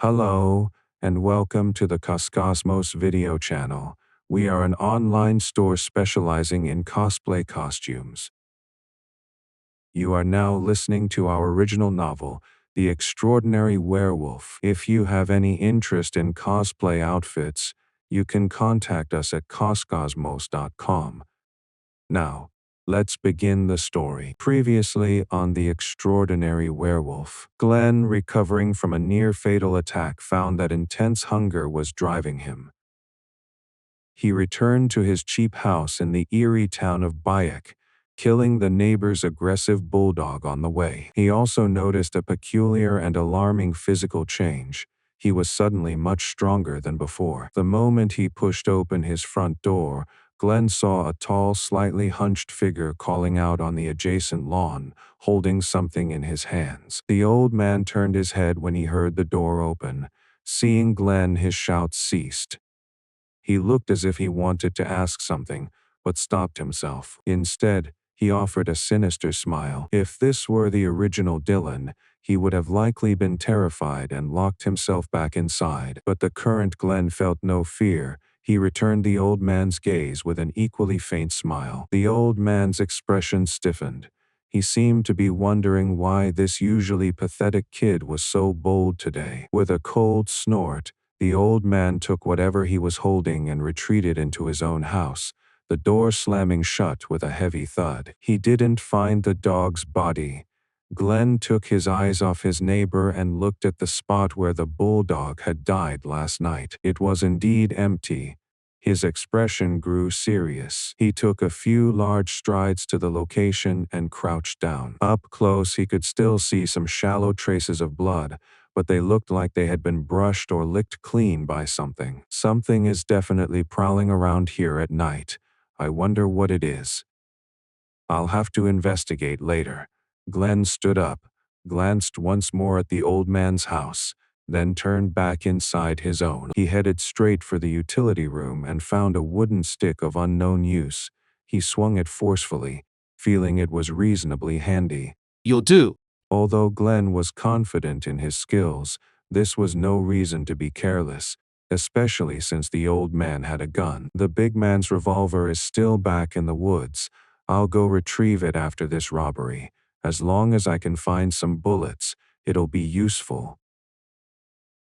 Hello, and welcome to the Cosmos video channel. We are an online store specializing in cosplay costumes. You are now listening to our original novel, The Extraordinary Werewolf. If you have any interest in cosplay outfits, you can contact us at coscosmos.com. Now, let's begin the story. Previously on The Extraordinary Werewolf, Glenn, recovering from a near-fatal attack, found that intense hunger was driving him. He returned to his cheap house in the eerie town of Bayek, killing the neighbor's aggressive bulldog on the way. He also noticed a peculiar and alarming physical change. He was suddenly much stronger than before. The moment he pushed open his front door, Glenn saw a tall, slightly hunched figure calling out on the adjacent lawn, holding something in his hands. The old man turned his head when he heard the door open. Seeing Glenn, his shouts ceased. He looked as if he wanted to ask something, but stopped himself. Instead, he offered a sinister smile. If this were the original Dylan, he would have likely been terrified and locked himself back inside. But the current Glenn felt no fear. He returned the old man's gaze with an equally faint smile. The old man's expression stiffened. He seemed to be wondering why this usually pathetic kid was so bold today. With a cold snort, the old man took whatever he was holding and retreated into his own house, the door slamming shut with a heavy thud. He didn't find the dog's body. Glenn took his eyes off his neighbor and looked at the spot where the bulldog had died last night. It was indeed empty. His expression grew serious. He took a few large strides to the location and crouched down. Up close, he could still see some shallow traces of blood, but they looked like they had been brushed or licked clean by something. Something is definitely prowling around here at night. I wonder what it is. I'll have to investigate later. Glenn stood up, glanced once more at the old man's house, then turned back inside his own. He headed straight for the utility room and found a wooden stick of unknown use. He swung it forcefully, feeling it was reasonably handy. You'll do. Although Glenn was confident in his skills, this was no reason to be careless, especially since the old man had a gun. The big man's revolver is still back in the woods. I'll go retrieve it after this robbery. As long as I can find some bullets, it'll be useful.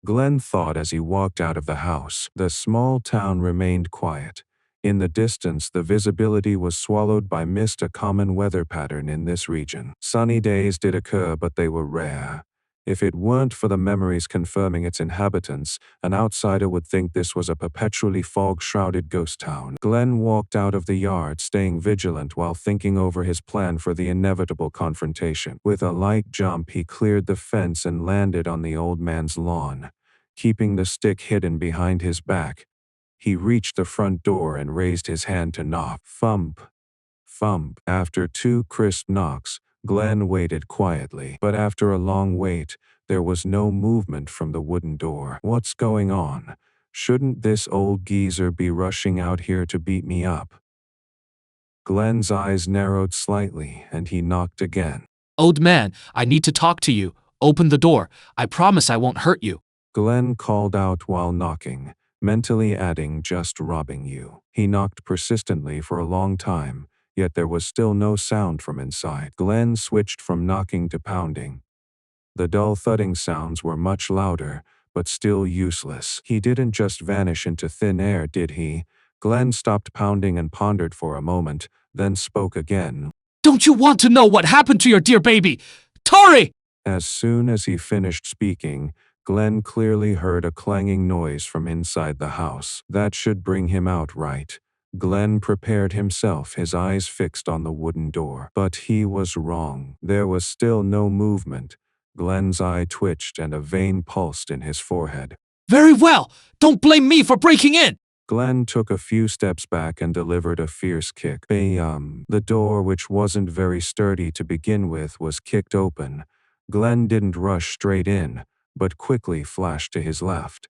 Glenn thought as he walked out of the house. The small town remained quiet. In the distance, the visibility was swallowed by mist, a common weather pattern in this region. Sunny days did occur, but they were rare. If it weren't for the memories confirming its inhabitants, an outsider would think this was a perpetually fog-shrouded ghost town. Glenn walked out of the yard, staying vigilant while thinking over his plan for the inevitable confrontation. With a light jump, he cleared the fence and landed on the old man's lawn. Keeping the stick hidden behind his back, he reached the front door and raised his hand to knock. Thump. Thump. After 2 crisp knocks, Glenn waited quietly. But after a long wait, there was no movement from the wooden door. What's going on? Shouldn't this old geezer be rushing out here to beat me up? Glenn's eyes narrowed slightly, and he knocked again. Old man, I need to talk to you. Open the door. I promise I won't hurt you. Glenn called out while knocking, mentally adding, just robbing you. He knocked persistently for a long time, yet there was still no sound from inside. Glenn switched from knocking to pounding. The dull thudding sounds were much louder, but still useless. He didn't just vanish into thin air, did he? Glenn stopped pounding and pondered for a moment, then spoke again. Don't you want to know what happened to your dear baby? Tori! As soon as he finished speaking, Glenn clearly heard a clanging noise from inside the house. That should bring him out, right? Glenn prepared himself, his eyes fixed on the wooden door. But he was wrong. There was still no movement. Glenn's eye twitched and a vein pulsed in his forehead. Very well. Don't blame me for breaking in. Glenn took a few steps back and delivered a fierce kick. The door, which wasn't very sturdy to begin with, was kicked open. Glenn didn't rush straight in, but quickly flashed to his left.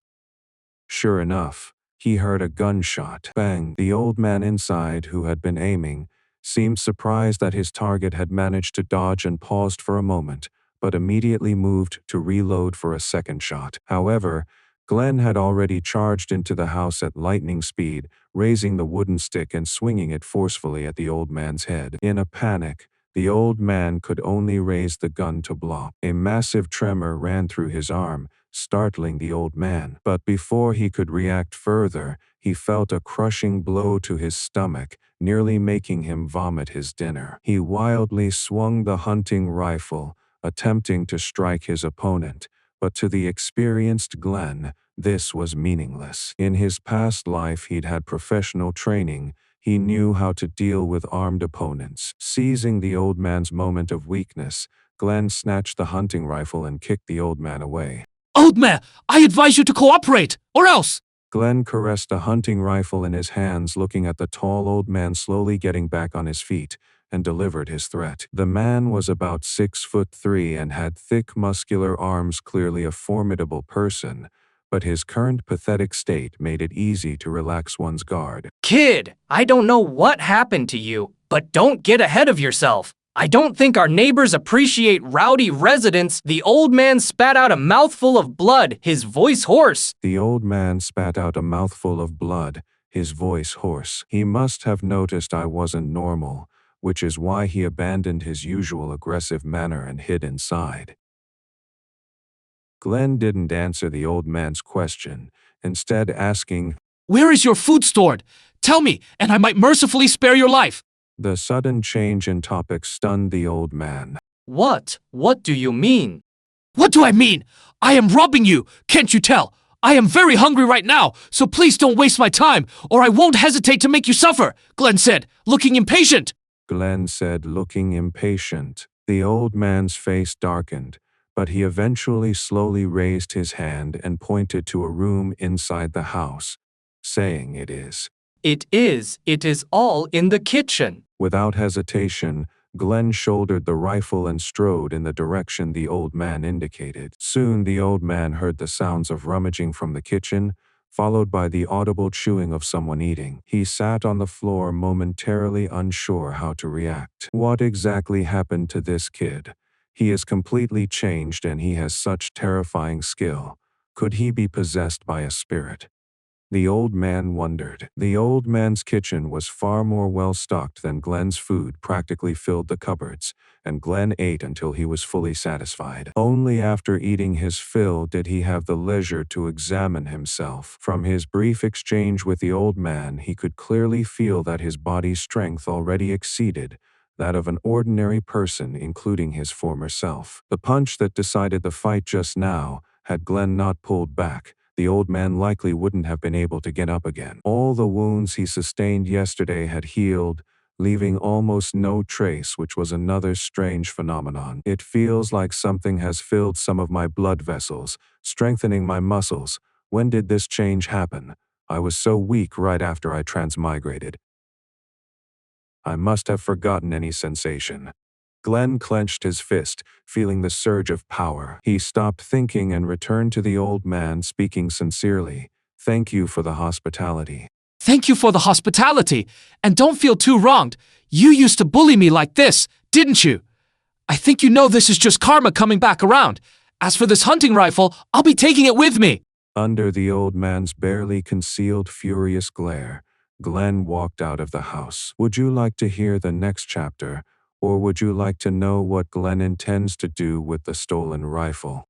Sure enough, he heard a gunshot. Bang! The old man inside, who had been aiming, seemed surprised that his target had managed to dodge and paused for a moment, but immediately moved to reload for a second shot. However, Glenn had already charged into the house at lightning speed, raising the wooden stick and swinging it forcefully at the old man's head. In a panic, the old man could only raise the gun to block. A massive tremor ran through his arm, startling the old man. But before he could react further, he felt a crushing blow to his stomach, nearly making him vomit his dinner. He wildly swung the hunting rifle, attempting to strike his opponent, but to the experienced Glenn, this was meaningless. In his past life he'd had professional training. He knew how to deal with armed opponents. Seizing the old man's moment of weakness, Glenn snatched the hunting rifle and kicked the old man away. Old man, I advise you to cooperate, or else! Glenn caressed a hunting rifle in his hands, looking at the tall old man slowly getting back on his feet, and delivered his threat. The man was about 6'3" and had thick muscular arms, clearly a formidable person, but his current pathetic state made it easy to relax one's guard. Kid, I don't know what happened to you, but don't get ahead of yourself. I don't think our neighbors appreciate rowdy residents. The old man spat out a mouthful of blood, his voice hoarse. The old man spat out a mouthful of blood, his voice hoarse. He must have noticed I wasn't normal, which is why he abandoned his usual aggressive manner and hid inside. Glenn didn't answer the old man's question, instead asking, Where is your food stored? Tell me, and I might mercifully spare your life. The sudden change in topic stunned the old man. What? What do you mean? What do I mean? I am robbing you, can't you tell? I am very hungry right now, so please don't waste my time, or I won't hesitate to make you suffer, Glenn said, looking impatient. Glenn said, looking impatient. The old man's face darkened, but he eventually slowly raised his hand and pointed to a room inside the house, saying, It is. It is all in the kitchen. Without hesitation, Glenn shouldered the rifle and strode in the direction the old man indicated. Soon the old man heard the sounds of rummaging from the kitchen, followed by the audible chewing of someone eating. He sat on the floor momentarily unsure how to react. What exactly happened to this kid? He is completely changed and he has such terrifying skill. Could he be possessed by a spirit? The old man wondered. The old man's kitchen was far more well-stocked than Glenn's food practically filled the cupboards, and Glenn ate until he was fully satisfied. Only after eating his fill did he have the leisure to examine himself. From his brief exchange with the old man, he could clearly feel that his body's strength already exceeded that of an ordinary person, including his former self. The punch that decided the fight just now, had Glenn not pulled back, the old man likely wouldn't have been able to get up again. All the wounds he sustained yesterday had healed, leaving almost no trace, which was another strange phenomenon. It feels like something has filled some of my blood vessels, strengthening my muscles. When did this change happen? I was so weak right after I transmigrated. I must have forgotten any sensation. Glenn clenched his fist, feeling the surge of power. He stopped thinking and returned to the old man, speaking sincerely. Thank you for the hospitality. Thank you for the hospitality, and don't feel too wronged. You used to bully me like this, didn't you? I think you know this is just karma coming back around. As for this hunting rifle, I'll be taking it with me. Under the old man's barely concealed furious glare, Glenn walked out of the house. Would you like to hear the next chapter? Or would you like to know what Glenn intends to do with the stolen rifle?